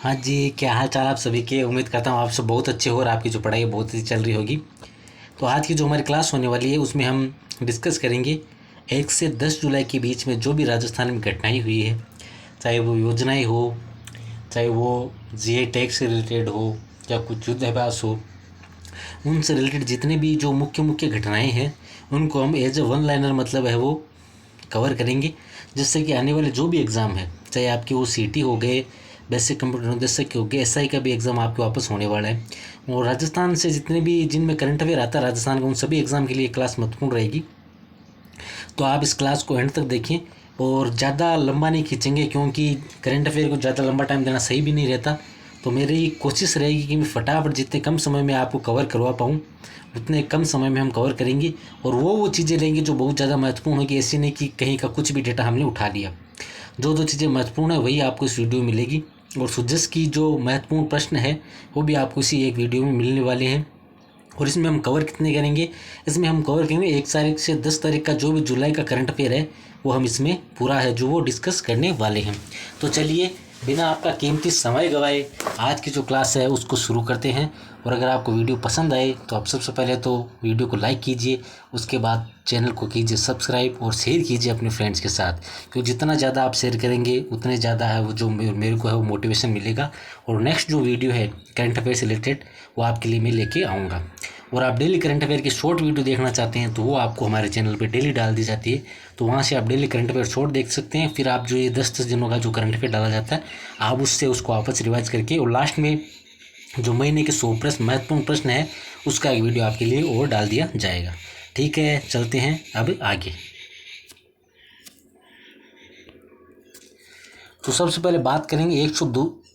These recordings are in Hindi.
हाँ जी, क्या हाल चाल आप सभी के। उम्मीद करता हूँ आप सब बहुत अच्छे हो और आपकी जो पढ़ाई है बहुत अच्छी चल रही होगी। तो आज की जो हमारी क्लास होने वाली है उसमें हम डिस्कस करेंगे 1 से 10 जुलाई के बीच में जो भी राजस्थान में घटनाएं हुई है, चाहे वो योजनाएं हो, चाहे वो जीए टैक्स से रिलेटेड हो या कुछ युद्धाभ्यास हो, उनसे रिलेटेड जितने भी जो मुख्य मुख्य घटनाएं हैं उनको हम एज ए वन लाइनर मतलब है वो कवर करेंगे, जिससे कि आने वाले जो भी एग्ज़ाम है, चाहे आपके वो सीटी हो गए, बेसिक कंप्यूटर नॉलेज के हो गए, एसआई का भी एग्ज़ाम आपके वापस होने वाला है। और राजस्थान से जितने भी जिनमें करंट अफेयर आता है राजस्थान का, उन सभी एग्ज़ाम के लिए क्लास महत्वपूर्ण रहेगी। तो आप इस क्लास को एंड तक देखें और ज़्यादा लंबा नहीं खींचेंगे, क्योंकि करंट अफेयर को ज़्यादा लंबा टाइम देना सही भी नहीं रहता। तो मेरी कोशिश रहेगी कि मैं फटाफट जितने कम समय में आपको कवर करवा पाऊँ उतने कम समय में हम कवर करेंगे, और वो चीज़ें लेंगे जो बहुत ज़्यादा महत्वपूर्ण होगी। ऐसी नहीं कि कहीं का कुछ भी डेटा हमने उठा लिया। जो चीज़ें महत्वपूर्ण है वही आपको इस वीडियो में मिलेगी, और सुजस की जो महत्वपूर्ण प्रश्न है वो भी आपको इसी एक वीडियो में मिलने वाले हैं। और इसमें हम कवर कितने करेंगे? इसमें हम कवर करेंगे 1 तारीख से 10 तारीख का जो भी जुलाई का करंट अफेयर है वो हम इसमें पूरा है जो वो डिस्कस करने वाले हैं। तो चलिए बिना आपका कीमती समय गवाए आज की जो क्लास है उसको शुरू करते हैं। और अगर आपको वीडियो पसंद आए तो आप सबसे पहले तो वीडियो को लाइक कीजिए, उसके बाद चैनल को कीजिए सब्सक्राइब और शेयर कीजिए अपने फ्रेंड्स के साथ, क्योंकि जितना ज़्यादा आप शेयर करेंगे उतने ज़्यादा है वो जो मेरे को है वो मोटिवेशन मिलेगा। और नेक्स्ट जो वीडियो है करंट अफेयर से रिलेटेड वो आपके लिए मैं लेके आऊँगा। और आप डेली करंट अफेयर की शॉर्ट वीडियो देखना चाहते हैं तो वो आपको हमारे चैनल पे डेली डाल दी जाती है, तो वहाँ से आप डेली करंट अफेयर शॉर्ट देख सकते हैं। फिर आप जो ये 10-10 दिनों का जो करंट अफेयर डाला जाता है आप उससे उसको वापस रिवाइज करके, और लास्ट में जो महीने के 100 प्रश्न महत्वपूर्ण प्रश्न है उसका एक वीडियो आपके लिए और डाल दिया जाएगा। ठीक है, चलते हैं अब आगे। तो सबसे पहले बात करेंगे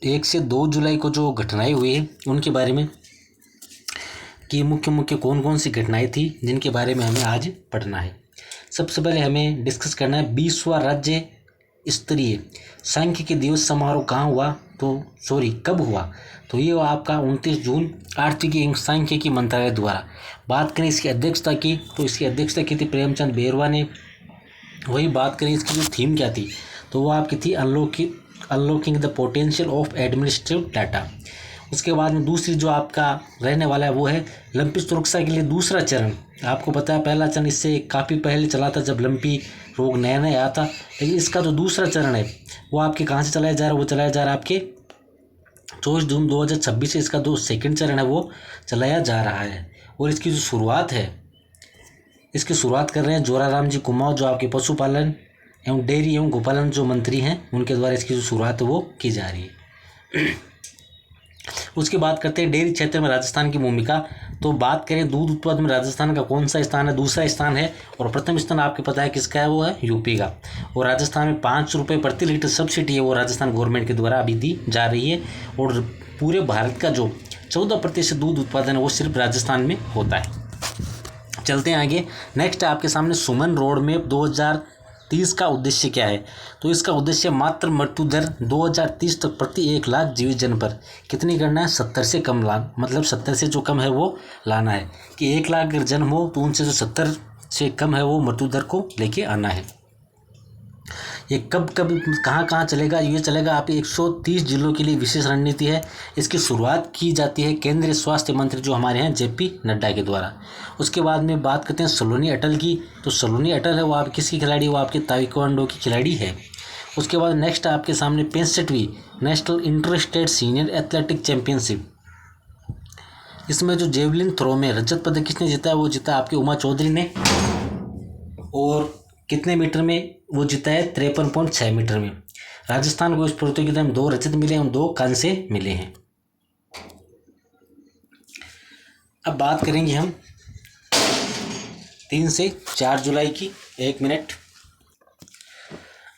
1 से 2 जुलाई को जो घटनाएं हुई है उनके बारे में, कि मुख्य मुख्य कौन कौन सी घटनाएं थी जिनके बारे में हमें आज पढ़ना है। सबसे पहले हमें डिस्कस करना है 20वां राज्य स्तरीय सांख्यिकी दिवस समारोह कहाँ हुआ, कब हुआ। तो ये आपका 29 जून आर्थिक एवं सांख्यिकी मंत्रालय द्वारा। बात करें इसकी अध्यक्षता की तो इसकी अध्यक्षता की थी प्रेमचंद बेरवा ने। वही बात करें इसकी जो थीम क्या थी तो वो आपकी थी unlocking the potential of administrative data. उसके बाद में दूसरी जो आपका रहने वाला है वो है लंपी सुरक्षा के लिए दूसरा चरण। आपको पता है पहला चरण इससे काफ़ी पहले चला था जब लंपी रोग नया नया आया था, लेकिन इसका जो दूसरा चरण है वो आपके कहाँ से चलाया जा रहा है, वो चलाया जा रहा है आपके 24 जून 2026 से इसका जो सेकंड चरण है वो चलाया जा रहा है। और इसकी जो शुरुआत है इसकी शुरुआत कर रहे हैं जोराराम जी कुमाऊं, जो आपके पशुपालन एवं डेयरी एवं गोपालन जो मंत्री हैं उनके द्वारा इसकी जो शुरुआत है वो की जा रही है। उसकी बात करते हैं डेयरी क्षेत्र में राजस्थान की भूमिका। तो बात करें दूध उत्पादन में राजस्थान का कौन सा स्थान है, दूसरा स्थान है, और प्रथम स्थान आपको पता है किसका है, वो है यूपी का। और राजस्थान में 5 रुपये प्रति लीटर सब्सिडी है वो राजस्थान गवर्नमेंट के द्वारा अभी दी जा रही है। और पूरे भारत का जो 14% दूध उत्पादन है वो सिर्फ राजस्थान में होता है। चलते हैं आगे। नेक्स्ट आपके सामने सुमन रोड मैप 2030 का उद्देश्य क्या है। तो इसका उद्देश्य मात्र मृत्यु दर 2030 तक प्रति 1 लाख जीवित जन पर कितनी करना है, 70 से कम लाना, मतलब 70 से जो कम है वो लाना है, कि 1 लाख अगर जन्म हो तो उनसे जो 70 से कम है वो मृत्यु दर को लेके आना है। ये कब कब कहाँ कहाँ चलेगा, ये चलेगा आपके 130 जिलों के लिए विशेष रणनीति है। इसकी शुरुआत की जाती है केंद्रीय स्वास्थ्य मंत्री जो हमारे हैं जेपी नड्डा के द्वारा। उसके बाद में बात करते हैं सलोनी अटल की। तो सलोनी अटल है वो आप किसकी खिलाड़ी, वो आपके ताइक्वांडो की खिलाड़ी है। उसके बाद नेक्स्ट आपके सामने 65वीं national inter state senior athletic championship. इसमें जो जेवलिन थ्रो में रजत पदक किसने जीता है, वो जीता आपके उमा चौधरी ने। और कितने मीटर में वो जीता है, 53.6 मीटर में। राजस्थान को इस प्रतियोगिता में 2 रजत मिले और 2 कांसे मिले हैं। अब बात करेंगे हम 3 से 4 जुलाई की। 1 मिनट।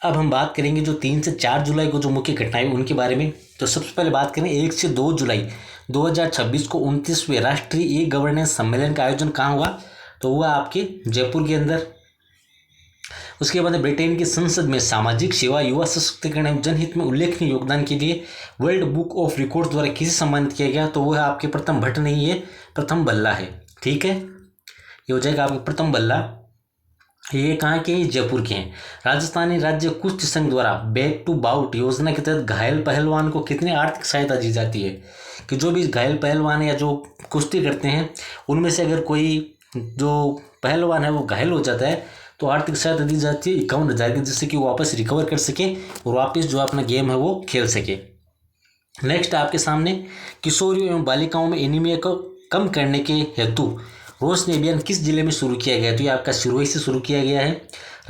अब हम बात करेंगे जो 3 से 4 जुलाई को जो मुख्य घटनाएं उनके बारे में। तो सबसे पहले बात करें 1 से 2 जुलाई 2026 को 29वें राष्ट्रीय ई गवर्नेंस सम्मेलन का आयोजन कहाँ हुआ, तो हुआ आपके जयपुर के अंदर। उसके बाद ब्रिटेन की संसद में सामाजिक सेवा, युवा सशक्तिकरण एवं जनहित में उल्लेखनीय योगदान के लिए वर्ल्ड बुक ऑफ रिकॉर्ड्स द्वारा किसे सम्मानित किया गया, तो वो है आपके प्रथम भट्ट नहीं है, प्रथम बल्ला है। ठीक है, ये हो जाएगा आपके प्रथम बल्ला। ये कहाँ के हैं? जयपुर के हैं। राजस्थानी राज्य कुश्ती संघ द्वारा बैक टू बाउट योजना के तहत घायल पहलवान को कितनी आर्थिक सहायता दी जाती है? कि जो भी घायल पहलवान या जो कुश्ती करते हैं उनमें से अगर कोई जो पहलवान है वो घायल हो जाता है तो आर्थिक सहायता दी जाती है 51,000 की, जिससे कि वो वापस रिकवर कर सके और वापस जो अपना गेम है वो खेल सके। नेक्स्ट आपके सामने किशोरियों एवं बालिकाओं में एनीमिया को कम करने के हेतु रोशनी अभियान किस जिले में शुरू किया गया? तो ये आपका सिरोही से शुरू किया गया है।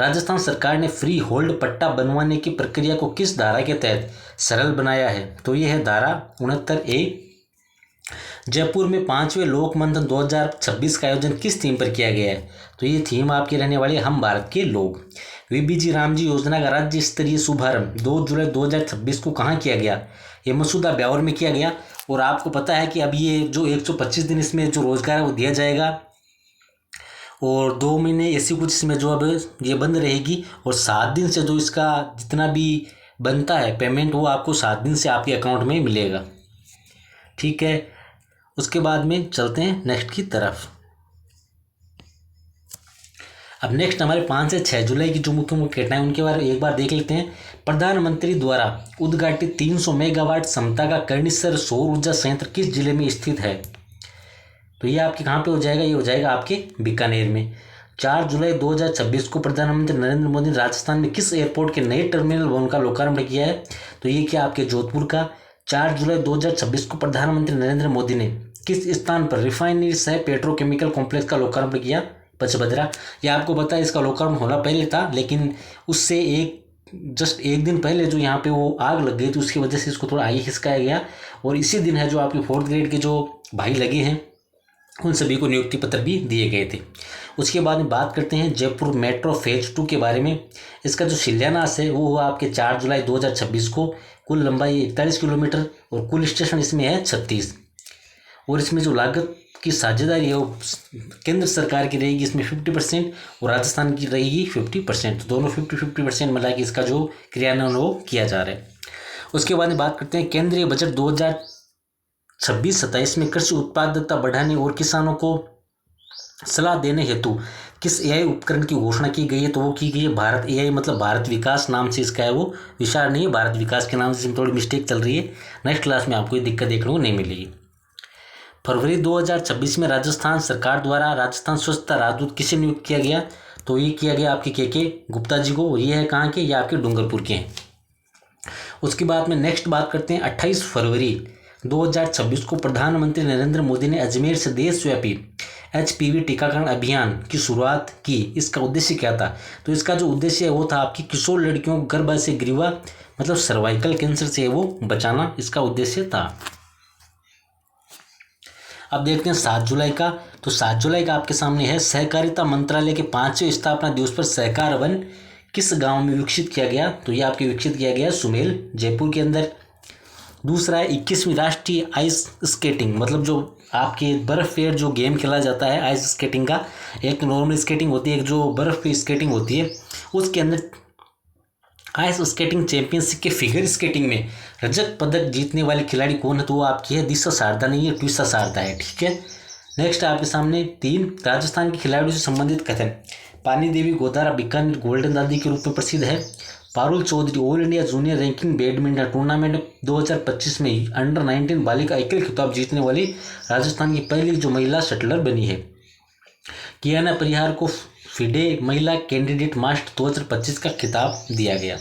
राजस्थान सरकार ने फ्री होल्ड पट्टा बनवाने की प्रक्रिया को किस धारा के तहत सरल बनाया है? तो ये है धारा 69A। जयपुर में 5वें लोक मंथन 2026 का आयोजन किस थीम पर किया गया है? तो ये थीम आपकी रहने वाली है हम भारत के लोग। वीबीजी रामजी योजना का राज्य स्तरीय शुभारंभ 2 जुलाई 2026 को कहाँ किया गया? ये मसूदा ब्यावर में किया गया। और आपको पता है कि अब ये जो 125 दिन इसमें जो रोजगार है वो दिया जाएगा और 2 महीने ऐसी कुछ इसमें जो अब ये बंद रहेगी और 7 दिन से जो इसका जितना भी बनता है पेमेंट वो आपको 7 दिन से आपके अकाउंट में मिलेगा। ठीक है, उसके बाद में चलते हैं नेक्स्ट की तरफ। अब नेक्स्ट हमारे 5 से 6 जुलाई की जो मुख्य मुख्य घटनाएं उनके बारे में एक बार देख लेते हैं। प्रधानमंत्री द्वारा उद्घाटित 300 मेगावाट क्षमता का कर्णेश्वर सौर ऊर्जा संयंत्र किस जिले में स्थित है? तो ये आपके कहाँ पे हो जाएगा? ये हो जाएगा आपके बीकानेर में। 4 जुलाई 2026 को प्रधानमंत्री नरेंद्र मोदी ने राजस्थान में किस एयरपोर्ट के नए टर्मिनल भवन का लोकार्पण किया है? तो ये क्या आपके जोधपुर का। 4 जुलाई 2026 को प्रधानमंत्री नरेंद्र मोदी ने किस स्थान पर रिफाइनरी सह पेट्रोकेमिकल कॉम्प्लेक्स का लोकार्पण किया? पचभद्रा। ये आपको पता है इसका लोकार्पण होना पहले था, लेकिन उससे जस्ट एक दिन पहले जो यहाँ पे वो आग लग गई थी उसकी वजह से इसको थोड़ा आगे खिसकाया गया और इसी दिन है जो आपके 4th ग्रेड के जो भाई लगे हैं उन सभी को नियुक्ति पत्र भी दिए गए थे। उसके बाद में बात करते हैं जयपुर मेट्रो फेज 2 के बारे में। इसका जो शिलान्यास है वो हुआ आपके 4 जुलाई 2026 को। कुल लंबाई 41 किलोमीटर और कुल स्टेशन इसमें है 36 और इसमें जो लागत की साझेदारी है वो केंद्र सरकार की रहेगी इसमें 50% और राजस्थान की रहेगी 50%। तो दोनों 50-50% मिला के इसका जो क्रियान्वयन वो किया जा रहा है। उसके बाद में बात करते हैं केंद्रीय बजट 2026-27 में कृषि उत्पादकता बढ़ाने और किसानों को सलाह देने हेतु किस एआई उपकरण की घोषणा की गई है? तो वो की गई है भारत एआई, मतलब भारत विकास नाम से इसका है, वो विशाल नहीं है, भारत विकास के नाम से इसमें थोड़ी मिस्टेक चल रही है। नेक्स्ट क्लास में आपको ये दिक्कत देखने को नहीं मिलेगी। फरवरी 2026 में राजस्थान सरकार द्वारा राजस्थान स्वच्छता राजदूत किसे नियुक्त किया गया? तो ये किया गया आपके के गुप्ता जी को। ये है कहाँ के? ये आपके डूंगरपुर के हैं। उसके बाद में नेक्स्ट बात करते हैं 28 फरवरी 2026 को प्रधानमंत्री नरेंद्र मोदी ने अजमेर से देशव्यापी HPV टीकाकरण अभियान की शुरुआत की। इसका उद्देश्य क्या था? तो इसका जो उद्देश्य है वो था आपकी किशोर लड़कियों को गर्भाशय ग्रीवा मतलब सर्वाइकल कैंसर से वो बचाना, इसका उद्देश्य था। अब देखते हैं 7 जुलाई का। तो 7 जुलाई का आपके सामने है सहकारिता मंत्रालय के 5वें स्थापना दिवस पर सहकार वन किस गांव में विकसित किया गया? तो ये आपके विकसित किया गया सुमेल जयपुर के अंदर। दूसरा है 21वीं राष्ट्रीय आइस स्केटिंग, मतलब जो आपके बर्फ़ पे जो गेम खेला जाता है आइस स्केटिंग का। एक नॉर्मल स्केटिंग होती है, एक जो बर्फ़ पे स्केटिंग होती है। उसके अंदर आइस स्केटिंग चैंपियनशिप के फिगर स्केटिंग में रजत पदक जीतने वाले खिलाड़ी कौन है? तो वो आपकी है दिशा शारदा नहीं है, ट्विसा शारदा है। ठीक है, नेक्स्ट आपके सामने 3 राजस्थान के खिलाड़ियों से संबंधित कथन। पानी देवी गोदारा बीकानेर गोल्डन दादी के रूप में प्रसिद्ध है। Parul Chaudhary all India junior ranking badminton tournament 2025 में अंडर 19 बालिका एकल खिताब जीतने वाली राजस्थान की पहली जो महिला शटलर बनी है। कियाना परिहार को फिडे महिला कैंडिडेट मास्टर 2025 का खिताब दिया गया।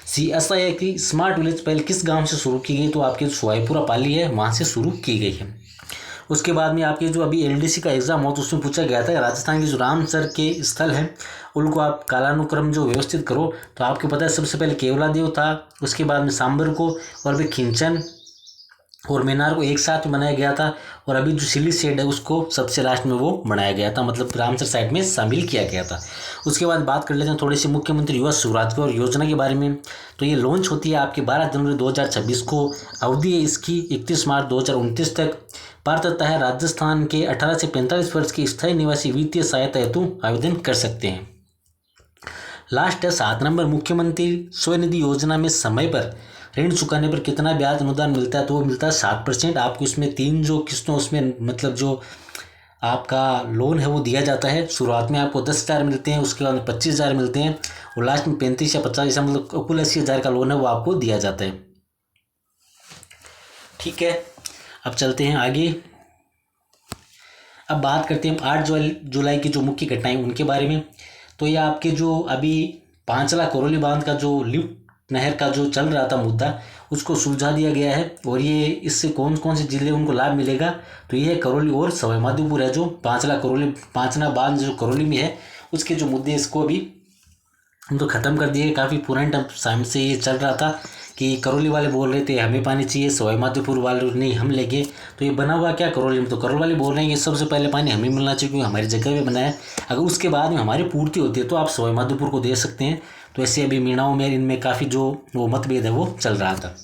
CSI की स्मार्ट विलेज पहल किस गांव से शुरू की गई? तो आपके सोहाईपुरा पाली है, वहाँ से शुरू की गई है। उसके बाद में आपके जो अभी LDC का एग्जाम हो तो उसमें पूछा गया था राजस्थान के जो रामसर के स्थल हैं उनको आप कालानुक्रम जो व्यवस्थित करो। तो आपको पता है सबसे पहले केवलादेव था, उसके बाद में सांबर को और भी खिंचन और मेनार को एक साथ बनाया गया था और अभी जो सिली सेड है उसको सबसे लास्ट में वो बनाया गया था, मतलब रामसर साइड में शामिल किया गया था। उसके बाद बात कर लेते हैं थोड़ी सी मुख्यमंत्री युवा स्वरोजगार योजना के बारे में। तो ये लॉन्च होती है आपके 12 जनवरी 2026 को। अवधि है इसकी 31 मार्च 2029 तक। पात्रता है राजस्थान के 18 से 45 वर्ष के स्थायी निवासी वित्तीय सहायता हेतु आवेदन कर सकते हैं। लास्ट है 7 नंबर, मुख्यमंत्री स्वनिधि योजना में समय पर ऋण चुकाने पर कितना ब्याज अनुदान मिलता है? तो वो मिलता है 7%। आपको इसमें 3 जो किस्तों उसमें मतलब जो आपका लोन है वो दिया जाता है। शुरुआत में आपको 10,000 मिलते हैं, उसके बाद 25,000 मिलते हैं और लास्ट में 35 या 50, ऐसा मतलब कुल 80,000 का लोन है वो आपको दिया जाता है। ठीक है, अब चलते हैं आगे। अब बात करते हैं 8 जुलाई की जो मुख्य घटनाएं उनके बारे में। तो ये आपके जो अभी पांचला करौली बांध का जो लिफ्ट नहर का जो चल रहा था मुद्दा, उसको सुलझा दिया गया है। और ये इससे कौन कौन से जिले उनको लाभ मिलेगा, तो ये है करौली और सवाई माधोपुर है। जो पांचला बांध जो करौली में है, उसके जो मुद्दे इसको अभी हम तो ख़त्म कर दिए। काफ़ी पुराने टाइम से ये चल रहा था कि करौली वाले बोल रहे थे हमें पानी चाहिए, सवाई माधोपुर वाले नहीं हम लेंगे। तो ये बना हुआ क्या करौली में, तो करौली वाले बोल रहे हैं कि सबसे पहले पानी हमें मिलना चाहिए क्योंकि हमारी जगह में बना है। अगर उसके बाद में हमारी पूर्ति होती है तो आप सवाई माधोपुर को दे सकते हैं। तो ऐसे अभी मीणाओं में इनमें काफ़ी जो वो मतभेद है वो चल रहा था।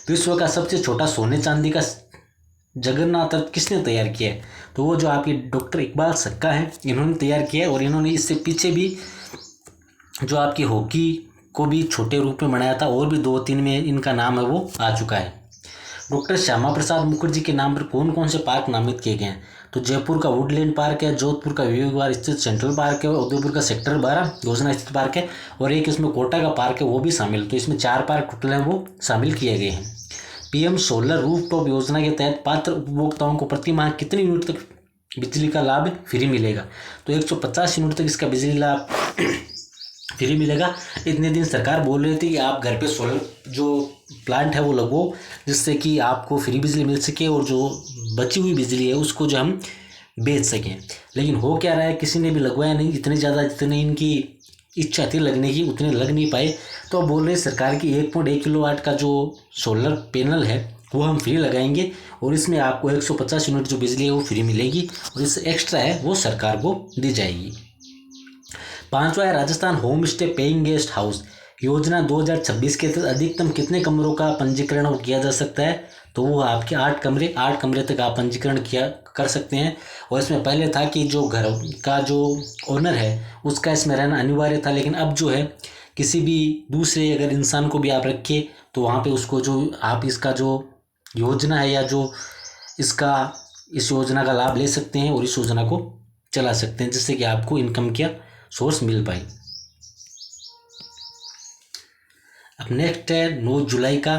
विश्व का सबसे छोटा सोने चांदी का जगन्नाथ रथ किसने तैयार किया है, तो वो जो आपके डॉक्टर इकबाल सक्का हैं, इन्होंने तैयार किया है। और इन्होंने इससे पीछे भी जो आपकी हॉकी को भी छोटे रूप में बनाया था, और भी 2-3 में इनका नाम है वो आ चुका है। डॉक्टर श्यामा प्रसाद मुखर्जी के नाम पर कौन कौन से पार्क नामित किए गए हैं, तो जयपुर का वुडलैंड पार्क है, जोधपुर का विवेक विहार स्थित सेंट्रल पार्क है, उदयपुर का सेक्टर 12 योजना स्थित पार्क है, और एक इसमें कोटा का पार्क है वो भी शामिल। तो इसमें 4 पार्क टोटल हैं वो शामिल किए गए हैं। पीएम सोलर रूफटॉप योजना के तहत पात्र उपभोक्ताओं को प्रति माह कितनी यूनिट तक बिजली का लाभ फ्री मिलेगा, तो 150 यूनिट तक इसका बिजली लाभ फ्री मिलेगा। इतने दिन सरकार बोल रही थी कि आप घर पे सोलर जो प्लांट है वो लगवाओ, जिससे कि आपको फ्री बिजली मिल सके और जो बची हुई बिजली है उसको जो हम बेच सकें। लेकिन हो क्या रहा है, किसी ने भी लगवाया नहीं। इतने ज़्यादा जितने इनकी इच्छा थी लगने की उतने लग नहीं पाए। तो अब बोल रहे सरकार की 1.1 किलोवाट का जो सोलर पैनल है वो हम फ्री लगाएंगे और इसमें आपको 150 यूनिट जो बिजली है वो फ्री मिलेगी और इससे एक्स्ट्रा है वो सरकार को दी जाएगी। 5वां है Rajasthan home stay paying guest house योजना 2026 के तहत अधिकतम कितने कमरों का पंजीकरण किया जा सकता है, तो वो आपके 8 कमरे तक आप पंजीकरण कर सकते हैं। और इसमें पहले था कि जो घर का जो ओनर है उसका इसमें रहना अनिवार्य था, लेकिन अब जो है किसी भी दूसरे अगर इंसान को भी आप रखें तो वहाँ पे उसको जो आप इसका जो योजना है या जो इस योजना का लाभ ले सकते हैं और इस योजना को चला सकते हैं, जिससे कि आपको इनकम का सोर्स मिल पाए। अब नेक्स्ट है 9 जुलाई का,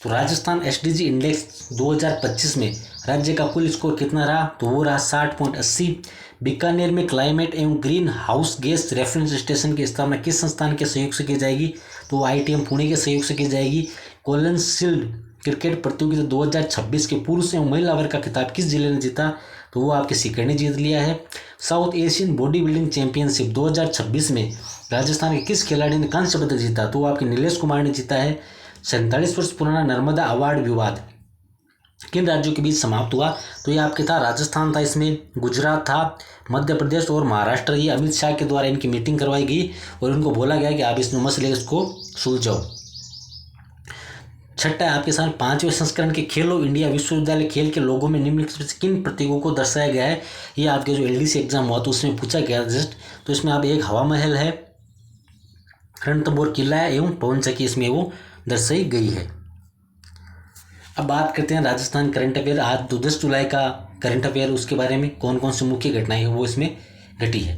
तो राजस्थान एसडीजी इंडेक्स 2025 में राज्य का कुल स्कोर कितना रहा, तो वो रहा 60.80। बीकानेर में क्लाइमेट एवं green house gas reference station की स्थापना किस संस्थान के सहयोग से की जाएगी, तो आईटीएम पुणे के सहयोग से की जाएगी। कोलन शील्ड क्रिकेट प्रतियोगिता 2026 के पुरुष एवं महिला वर्ग का खिताब किस जिले ने जीता, तो वो आपके सीकर ने जीत लिया है। South Asian body building championship 2026 में राजस्थान के किस खिलाड़ी ने कांस्य पदक जीता, तो वो आपके नीलेश कुमार ने जीता है। 47 वर्ष पुराना नर्मदा अवार्ड विवाद किन राज्यों के बीच समाप्त हुआ, तो ये आपके था राजस्थान था, इसमें गुजरात था, मध्य प्रदेश और महाराष्ट्र। ये अमित शाह के द्वारा इनकी मीटिंग करवाई गई और उनको बोला गया कि आप इसमें मसले इसको सुलझाओ। 6 आपके सामने 5वें संस्करण के खेलो इंडिया विश्वविद्यालय खेल के लोगों में निम्नलिखित में से किन प्रतीकों को दर्शाया गया है। ये आपके जो एलडीसी एग्जाम हुआ तो उसमें पूछा गया जस्ट। तो इसमें आप एक हवा महल है, रणथंभौर किला है एवं पवन चक्की इसमें वो दर्शाई गई है। अब बात करते हैं राजस्थान करंट अफेयर। आज 10 जुलाई का करंट अफेयर, उसके बारे में कौन कौन सी मुख्य घटनाएं वो इसमें घटी है।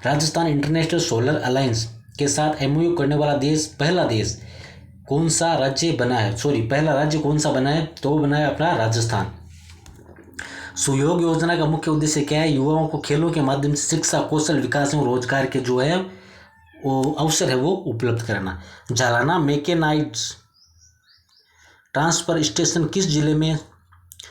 राजस्थान इंटरनेशनल सोलर अलायंस के साथ एमओयू करने वाला पहला राज्य कौन सा बना है, तो वो बना है अपना राजस्थान। सुयोग योजना का मुख्य उद्देश्य क्या है, युवाओं को खेलों के माध्यम से शिक्षा, कौशल विकास एवं रोजगार के जो है वो अवसर है वो उपलब्ध कराना। जालाना मैकेनाइज्ड ट्रांसफर स्टेशन किस जिले में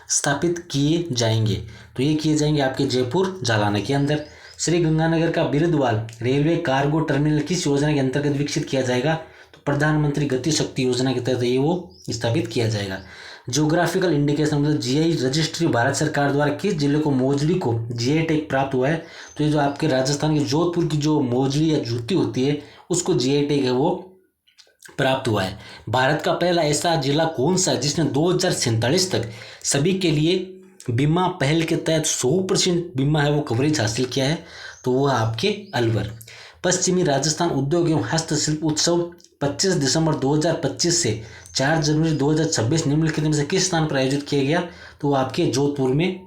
स्थापित किए जाएंगे, तो ये किए जाएंगे आपके जयपुर जालाना के अंदर। श्री गंगानगर का बिरदवाल रेलवे कार्गो टर्मिनल किस योजना के अंतर्गत विकसित किया जाएगा, तो प्रधानमंत्री गति शक्ति योजना के तहत ये वो स्थापित किया जाएगा। जियोग्राफिकल इंडिकेशन मतलब जीआई रजिस्ट्री भारत सरकार द्वारा किस जिले को मोजड़ी को जीआई टैग प्राप्त हुआ है, तो ये जो आपके राजस्थान के जोधपुर की जो मोजड़ी या जूती होती है उसको जीआई टैग है वो प्राप्त हुआ है। भारत का पहला ऐसा जिला कौन सा है जिसने 2047 तक सभी के लिए बीमा पहल के तहत 100% बीमा है वो कवरेज हासिल किया है, तो वो आपके अलवर। पश्चिमी राजस्थान उद्योग एवं हस्तशिल्प उत्सव 25 दिसंबर 2025 से 4 जनवरी 2026 निम्नलिखित में से किस स्थान पर आयोजित किया गया, तो वो आपके जोधपुर में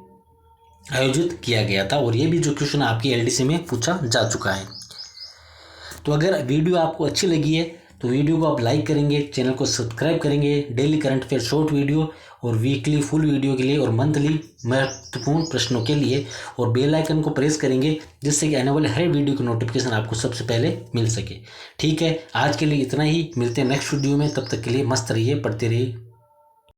आयोजित किया गया था, और ये भी जो क्वेश्चन आपकी एलडीसी में पूछा जा चुका है। तो अगर वीडियो आपको अच्छी लगी है तो वीडियो को आप लाइक करेंगे, चैनल को सब्सक्राइब करेंगे daily current affair short video और वीकली फुल वीडियो के लिए और मंथली महत्वपूर्ण प्रश्नों के लिए, और बेल आइकन को प्रेस करेंगे जिससे कि आने वाले हर वीडियो की नोटिफिकेशन आपको सबसे पहले मिल सके। ठीक है, आज के लिए इतना ही, मिलते हैं नेक्स्ट वीडियो में, तब तक के लिए मस्त रहिए, पढ़ते रहिए।